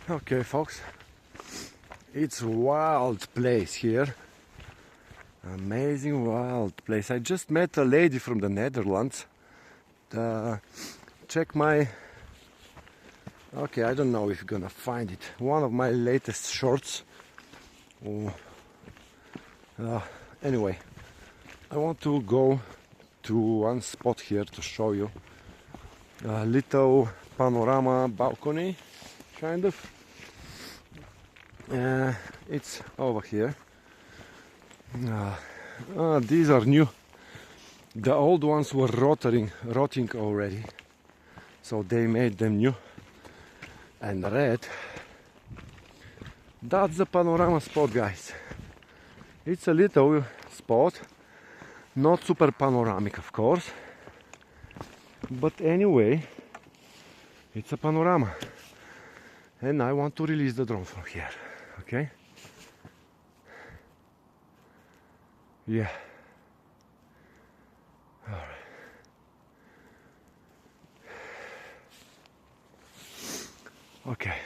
Okay, folks, it's a wild place here. Amazing wild place. I just met a lady from the Netherlands. Check my... Okay, I don't know if you're gonna find it. One of my latest shorts. Anyway, I want to go to one spot here to show you a little panorama balcony, kind of. It's over here. These are new. The old ones were rotting already, so they made them new and red. That's the panorama spot, guys. It's a little spot, not super panoramic, of course, but anyway, it's a panorama, and I want to release the drone from here. Okay? Yeah. All right. Okay.